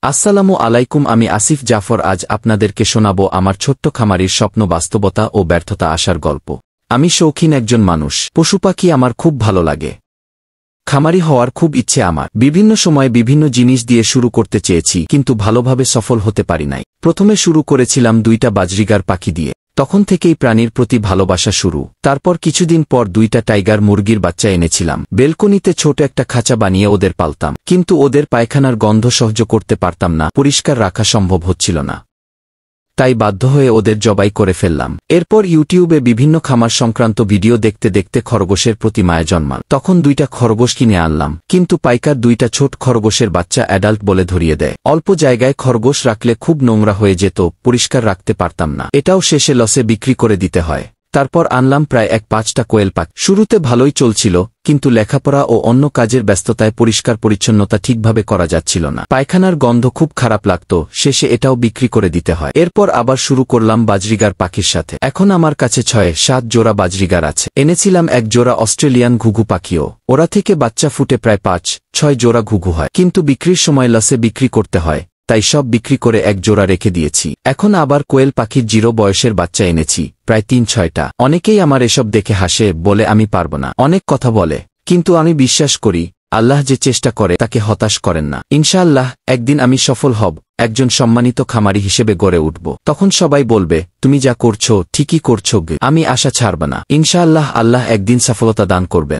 আসসালামু আলাইকুম, আমি আসিফ জাফর। আজ আপনাদেরকে শোনাবো আমার ছোট্ট খামারির স্বপ্ন বাস্তবতা ও ব্যর্থতা আসার গল্প। আমি শৌখিন একজন মানুষ, পশুপাখি আমার খুব ভালো লাগে। খামারি হওয়ার খুব ইচ্ছে আমার। বিভিন্ন সময়ে বিভিন্ন জিনিস দিয়ে শুরু করতে চেয়েছি, কিন্তু ভালোভাবে সফল হতে পারি নাই। প্রথমে শুরু করেছিলাম 2টা বাজরিগার পাখি দিয়ে। তখন থেকেই প্রাণীর প্রতি ভালোবাসা শুরু। তারপর কিছুদিন পর 2টা টাইগার মুরগির বাচ্চা এনেছিলাম। বেলকনিতে ছোট একটা খাঁচা বানিয়ে ওদের পালতাম, কিন্তু ওদের পায়খানার গন্ধ সহ্য করতে পারতাম না, পরিষ্কার রাখা সম্ভব হচ্ছিল না। তাই বাধ্য হয়ে ওদের জবাই করে ফেললাম। এরপর ইউটিউবে বিভিন্ন খামার সংক্রান্ত ভিডিও দেখতে দেখতে খরগোশের প্রতি মায়া জন্মাল। তখন 2টা খরগোশ কিনে আনলাম, কিন্তু পাইকার 2টা ছোট খরগোশের বাচ্চা অ্যাডাল্ট বলে ধরিয়ে দেয়। অল্প জায়গায় খরগোশ রাখলে খুব নোংরা হয়ে যেত, পরিষ্কার রাখতে পারতাম না। এটাও শেষে লসে বিক্রি করে দিতে হয়। তারপর আনলাম প্রায় 5টা কোয়েল পাখি। শুরুতে ভালোই চলছিল, কিন্তু লেখাপড়া ও অন্য কাজের ব্যস্ততায় পরিষ্কার পরিচ্ছন্নতা ঠিকভাবে করা যাচ্ছিল না। পায়খানার গন্ধ খুব খারাপ লাগত, শেষে এটাও বিক্রি করে দিতে হয়। এরপর আবার শুরু করলাম বাজরিগার পাখির সাথে। এখন আমার কাছে 6-7 জোড়া বাজরিগার আছে। এনেছিলাম 1 জোড়া অস্ট্রেলিয়ান ঘুঘু পাখিও। ওরা থেকে বাচ্চা ফুটে প্রায় 5-6 জোড়া ঘুঘু হয়, কিন্তু বিক্রির সময় লসে বিক্রি করতে হয়, তাই সব বিক্রি করে 1 জোড়া রেখে দিয়েছি। এখন আবার কোয়েল পাখির 0 বয়সের বাচ্চা এনেছি, প্রায় 3-6টা। অনেকেই আমার এসব দেখে হাসে, বলে আমি পারব না, অনেক কথা বলে। কিন্তু আমি বিশ্বাস করি, আল্লাহ যে চেষ্টা করে তাকে হতাশ করেন না। ইনশাআল্লাহ একদিন আমি সফল হব, একজন সম্মানিত খামারি হিসেবে গড়ে উঠব। তখন সবাই বলবে, তুমি যা করছো ঠিকই করছো। আমি আশা ছাড়ব না। ইনশাআল্লাহ আল্লাহ একদিন সফলতা দান করবেন।